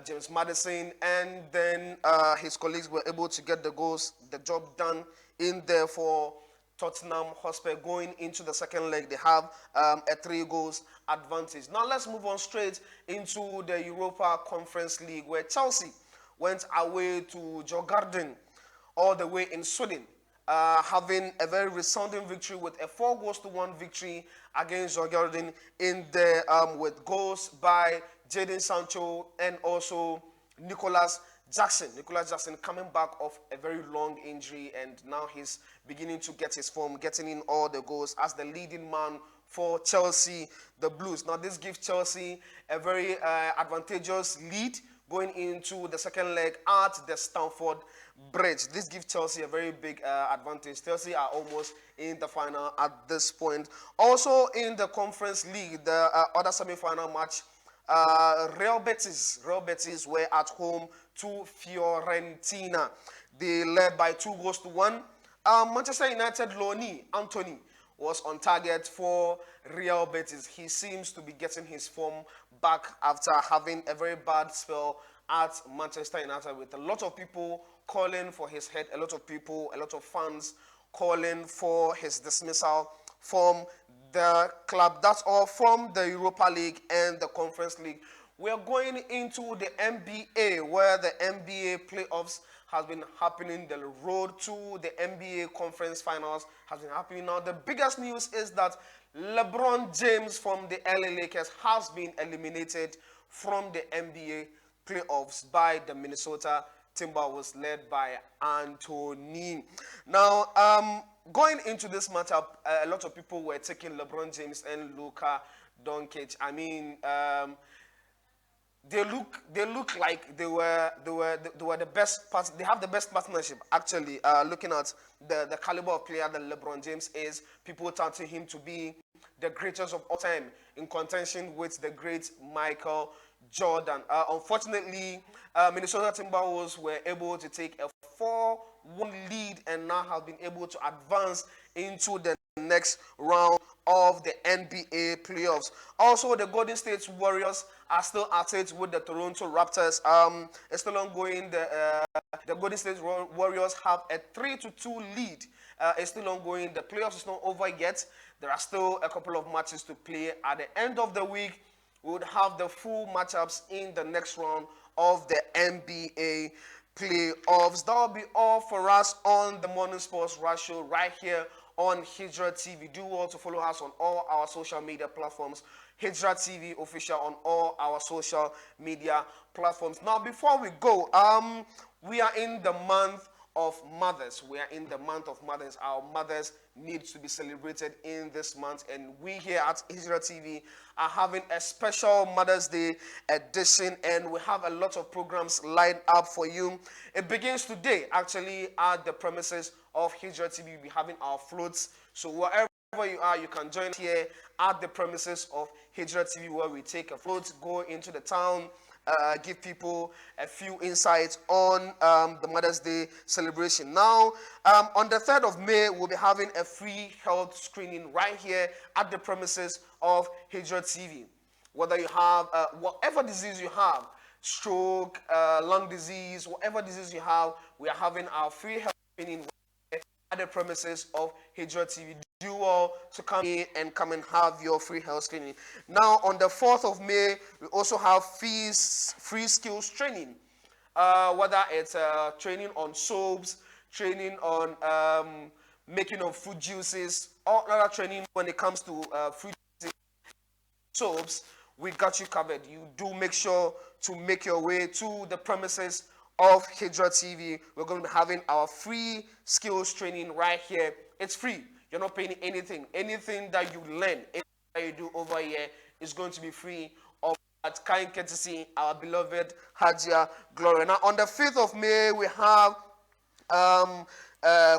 James Madison, and then his colleagues were able to get the job done in there for Tottenham Hotspur. Going into the second leg, they have a 3 goals advantage. Now let's move on straight into the Europa Conference League, where Chelsea went away to Djurgården all the way in Sweden, having a very resounding victory with a 4-1 victory against Djurgården in there, with goals by Jadon Sancho and also Nicolas Jackson. Nicolas Jackson coming back off a very long injury, and now he's beginning to get his form, getting in all the goals as the leading man for Chelsea, the Blues. Now this gives Chelsea a very advantageous lead going into the second leg at the Stamford Bridge. This gives Chelsea a very big advantage. Chelsea are almost in the final at this point. Also in the Conference League, the other semi-final match, Real Betis were at home to Fiorentina. They led by 2-1. Manchester United Lonnie Anthony was on target for Real Betis. He seems to be getting his form back after having a very bad spell at Manchester United, with a lot of people calling for his head, a lot of fans calling for his dismissal from the club. That's all from the Europa League and the Conference League. We're going into the NBA, where the NBA playoffs has been happening. The road to the NBA Conference Finals has been happening. Now, the biggest news is that LeBron James from the LA Lakers has been eliminated from the NBA playoffs by the Minnesota Timberwolves, led by Anthony. Now, going into this matchup, a lot of people were taking LeBron James and Luka Doncic. I mean, they look like they were the best part. They have the best partnership, actually. Looking at the caliber of player that LeBron James is, people touting him to be the greatest of all time, in contention with the great Michael Jordan. Unfortunately, Minnesota Timberwolves were able to take a 4-1 lead and now have been able to advance into the next round of the NBA playoffs. Also, the Golden State Warriors are still at it with the Toronto Raptors. It's still ongoing. The Golden State Warriors have a 3-2 lead. It's still ongoing. The playoffs is not over yet. There are still a couple of matches to play. At the end of the week, we would have the full matchups in the next round of the NBA playoffs. That will be all for us on the Morning Sports Rush Show right here on Hijrah TV. Do also follow us on all our social media platforms. Hijrah TV official on all our social media platforms. Now, before we go, we are in the month of mothers. We are in the month of mothers. Our mothers need to be celebrated in this month, and we here at Hijrah TV are having a special Mother's Day edition, and we have a lot of programs lined up for you. It begins today, actually, at the premises of Hijrah TV. We'll be having our floats, so wherever you are, you can join here at the premises of Hijrah TV, where we take a float, go into the town, give people a few insights on the Mother's Day celebration. Now, on the 3rd of May, we'll be having a free health screening right here at the premises of Hijrah TV. Whether you have, whatever disease you have, stroke, lung disease, whatever disease you have, we are having our free health screening at the premises of Hijrah TV. Do all to come in and come and have your free health screening. Now, on the 4th of May, we also have free skills training. Whether it's training on soaps, training on making of fruit juices, or other training when it comes to fruit juices, soaps, we got you covered. You do make sure to make your way to the premises of Hijrah TV. We're going to be having our free skills training right here. It's free. You're not paying anything. Anything that you learn, anything that you do over here is going to be free of that kind courtesy, our beloved Hijrah Glory. Now, on the 5th of May, we have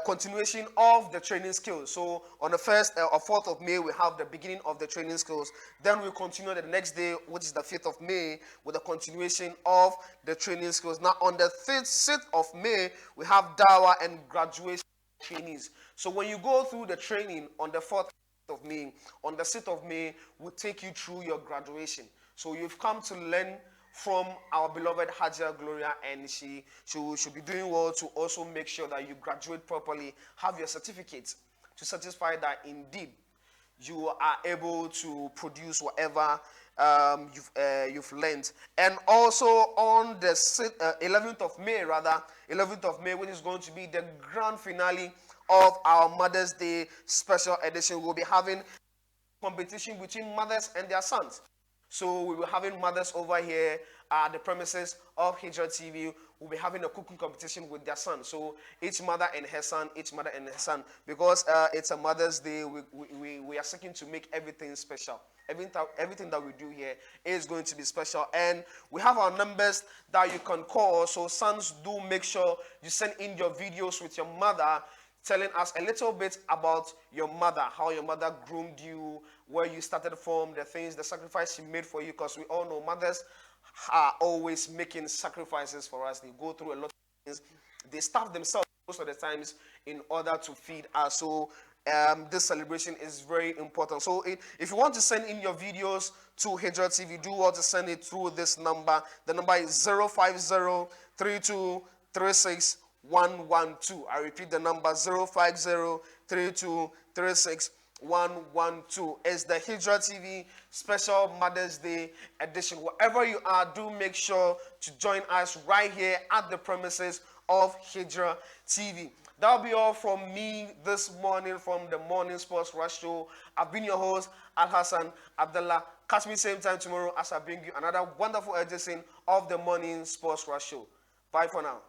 continuation of the training skills. So on the 1st or 4th of May, we have the beginning of the training skills. Then we continue the next day, which is the 5th of May, with the continuation of the training skills. Now, on the 6th of May, we have Dawa and graduation trainees. So when you go through the training on the 4th of May, on the 6th of May, we'll take you through your graduation. So you've come to learn from our beloved Hijrah Gloria, and she should be doing well to also make sure that you graduate properly, have your certificate to satisfy that indeed you are able to produce whatever you've learned. And also on the 11th of May, 11th of May, when it's going to be the grand finale of our Mother's Day special edition, we'll be having competition between mothers and their sons. So we will having mothers over here at the premises of Hijrah TV. We'll be having a cooking competition with their son. So each mother and her son, because it's a Mother's Day, we are seeking to make everything special. Everything that we do here is going to be special. And we have our numbers that you can call. So sons, do make sure you send in your videos with your mother, telling us a little bit about your mother, how your mother groomed you, where you started from, the things, the sacrifice she made for you, because we all know mothers are always making sacrifices for us. They go through a lot of things. They starve themselves most of the times in order to feed us. So this celebration is very important. So if you want to send in your videos to Hijrah TV, do want to send it through this number. The number is 050-3236-112. I repeat the number, 050-3236-112. It's the Hijrah TV special Mother's Day edition. Wherever you are, do make sure to join us right here at the premises of Hijrah TV. That'll be all from me this morning from the Morning Sports Rush Show. I've been your host, Al Hassan Abdullah. Catch me same time tomorrow as I bring you another wonderful edition of the Morning Sports Rush Show. Bye for now.